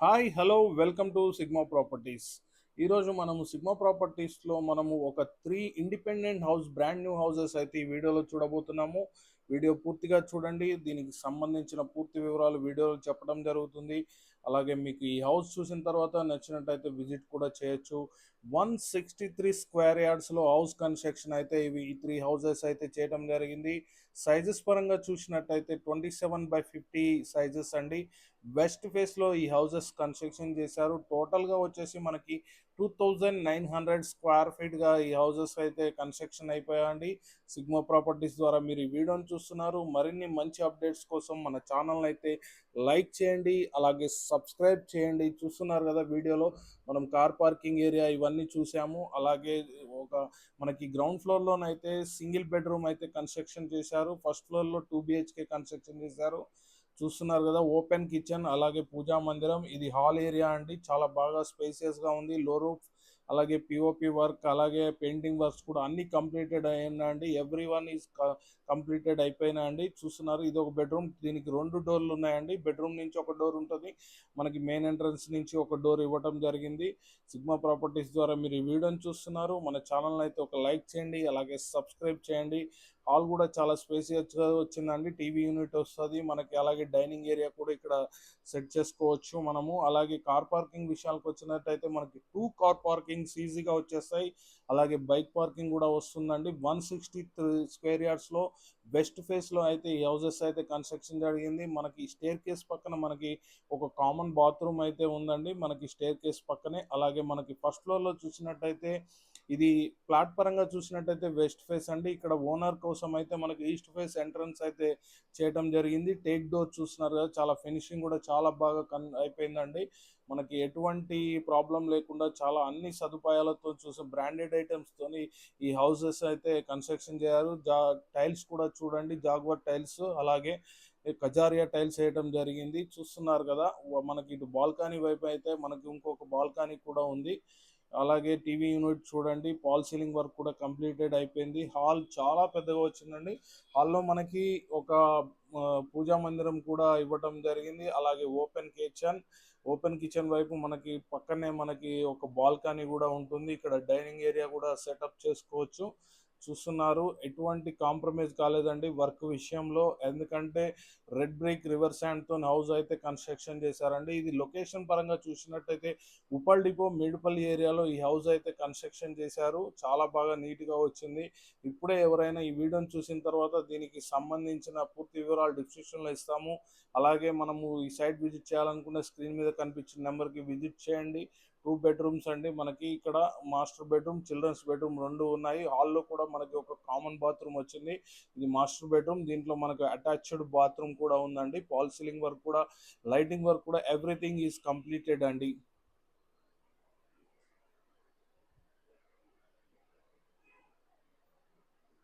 Hi hello welcome to sigma properties. ఈరోజు మనము sigma ప్రాపర్టీస్లో మనము ఒక 3 independent house brand new houses అయితే ఈ వీడియోలో చూడబోతున్నాము. వీడియో పూర్తిగా చూడండి. దీనికి సంబంధించిన పూర్తి వివరాలు వీడియోలో చెప్పడం జరుగుతుంది. అలాగే మీకు ఈ హౌస్ చూసిన తర్వాత నచ్చినట్టయితే విజిట్ కూడా చేయొచ్చు. 163 స్క్వేర్ యార్డ్స్లో హౌస్ కన్స్ట్రక్షన్ అయితే ఈ 3 హౌసెస్ అయితే చేయడం జరిగింది. సైజెస్ పరంగా చూసినట్టయితే 27/50 సైజెస్ అండి. వెస్ట్ ఫేస్లో ఈ హౌసెస్ కన్స్ట్రక్షన్ చేశారు. టోటల్గా వచ్చేసి మనకి 2900 స్క్వేర్ ఫీట్గా ఈ హౌసెస్ అయితే కన్స్ట్రక్షన్ అయిపోయాయండి. సిగ్మా ప్రాపర్టీస్ ద్వారా మీరు ఈ వీడియోని చూస్తున్నారు. మరిన్ని మంచి అప్డేట్స్ కోసం మన ఛానల్ అయితే లైక్ చేయండి, అలాగే సబ్స్క్రైబ్ చేయండి. చూస్తున్నారు కదా వీడియోలో మనం కార్ పార్కింగ్ ఏరియా ఇవన్నీ చూసాము. అలాగే ఒక మనకి గ్రౌండ్ ఫ్లోర్లోనైతే సింగిల్ బెడ్రూమ్ అయితే కన్స్ట్రక్షన్ చేశారు. ఫస్ట్ ఫ్లోర్లో 2 BHK కన్స్ట్రక్షన్ చేశారు. చూస్తున్నారు కదా ఓపెన్ కిచెన్, అలాగే పూజా మందిరం. ఇది హాల్ ఏరియా అండి. చాలా బాగా స్పేసియస్గా ఉంది. లో రూఫ్, అలాగే పిఓపి వర్క్, అలాగే పెయింటింగ్ వర్క్స్ కూడా అన్ని కంప్లీటెడ్ అయ్యిందండి. ఎవ్రీ వన్ ఈజ్ కంప్లీటెడ్ అయిపోయినాయండి. చూస్తున్నారు ఇది ఒక బెడ్రూమ్. దీనికి 2 డోర్లు ఉన్నాయండి. బెడ్రూమ్ నుంచి ఒక డోర్ ఉంటుంది, మనకి మెయిన్ ఎంట్రన్స్ నుంచి ఒక డోర్ ఇవ్వడం జరిగింది. సిగ్మా ప్రాపర్టీస్ ద్వారా మీరు ఈ వీడియోని చూస్తున్నారు. మన ఛానల్ అయితే ఒక లైక్ చేయండి, అలాగే సబ్స్క్రైబ్ చేయండి. హాల్ కూడా చాలా స్పేసియస్గా వచ్చిందండి. టీవీ యూనిట్ వస్తుంది మనకి, అలాగే డైనింగ్ ఏరియా కూడా ఇక్కడ సెట్ చేసుకోవచ్చు మనము. అలాగే కార్ పార్కింగ్ విషయానికి వచ్చినట్టయితే మనకి 2 కార్ పార్కింగ్స్ ఈజీగా వచ్చేస్తాయి. అలాగే బైక్ పార్కింగ్ కూడా వస్తుందండి. 163 స్క్వేర్ యార్డ్స్లో వెస్ట్ ఫేస్లో అయితే ఈ హౌసెస్ అయితే కన్స్ట్రక్షన్ జరిగింది. మనకి స్టేర్ కేస్ పక్కన మనకి ఒక కామన్ బాత్రూమ్ అయితే ఉందండి, మనకి స్టేర్ కేస్ పక్కనే. అలాగే మనకి ఫస్ట్ ఫ్లోర్లో చూసినట్టయితే ఇది ఫ్లాట్ పరంగా చూసినట్టయితే వెస్ట్ ఫేస్ అండి. ఇక్కడ ఓనర్ కోసం అయితే మనకి ఈస్ట్ ఫేస్ ఎంట్రన్స్ అయితే చేయడం జరిగింది. టేక్ డోర్ చూస్తున్నారు కదా, చాలా ఫినిషింగ్ కూడా చాలా బాగా అయిపోయిందండి. మనకి ఎటువంటి ప్రాబ్లం లేకుండా చాలా అన్ని సదుపాయాలతో చూసే బ్రాండెడ్ ఐటమ్స్తోని ఈ హౌసెస్ అయితే కన్స్ట్రక్షన్ చేయారు. టైల్స్ కూడా చూడండి, జాగ్వర్ టైల్స్, అలాగే కజారియా టైల్స్ వేయడం జరిగింది. చూస్తున్నారు కదా మనకి ఇటు బాల్కనీ వైపు అయితే మనకి ఇంకొక బాల్కనీ కూడా ఉంది. అలాగే టీవీ యూనిట్ చూడండి, పాల్ సీలింగ్ వర్క్ కూడా కంప్లీటెడ్ అయిపోయింది. హాల్ చాలా పెద్దగా వచ్చిందండి. హాల్లో మనకి ఒక పూజా మందిరం కూడా ఇవ్వటం జరిగింది. అలాగే ఓపెన్ కిచెన్ వైపు మనకి పక్కనే మనకి ఒక బాల్కనీ కూడా ఉంటుంది. ఇక్కడ డైనింగ్ ఏరియా కూడా సెటప్ చేసుకోవచ్చు. చూస్తున్నారు ఎటువంటి కాంప్రమైజ్ కాలేదండి వర్క్ విషయంలో. ఎందుకంటే రెడ్ బ్రిక్ రివర్ శాండ్తో హౌస్ అయితే కన్స్ట్రక్షన్ చేశారండి. ఇది లొకేషన్ పరంగా చూసినట్టయితే ఉప్పల్ డిపో మేడిపల్లి ఏరియాలో ఈ హౌస్ అయితే కన్స్ట్రక్షన్ చేశారు. చాలా బాగా నీట్గా వచ్చింది. ఇప్పుడే ఎవరైనా ఈ వీడియోని చూసిన తర్వాత దీనికి సంబంధించిన పూర్తి వివరాలు డిస్క్రిప్షన్లో ఇస్తాము. అలాగే మనము ఈ సైట్ విజిట్ చేయాలనుకున్న స్క్రీన్ మీద కనిపించిన నెంబర్కి విజిట్ చేయండి. 2 బెడ్రూమ్స్ అండి. మనకి ఇక్కడ మాస్టర్ బెడ్రూమ్, చిల్డ్రన్స్ బెడ్రూమ్ రెండు ఉన్నాయి. హాల్లో కూడా మనకి ఒక కామన్ బాత్రూమ్ వచ్చింది. ఇది మాస్టర్ బెడ్రూమ్. దీంట్లో మనకు అటాచ్డ్ బాత్రూమ్ కూడా ఉందండి. పాల్ సీలింగ్ వర్క్ కూడా, లైటింగ్ వర్క్ కూడా, ఎవ్రీథింగ్ ఈజ్ కంప్లీటెడ్ అండి.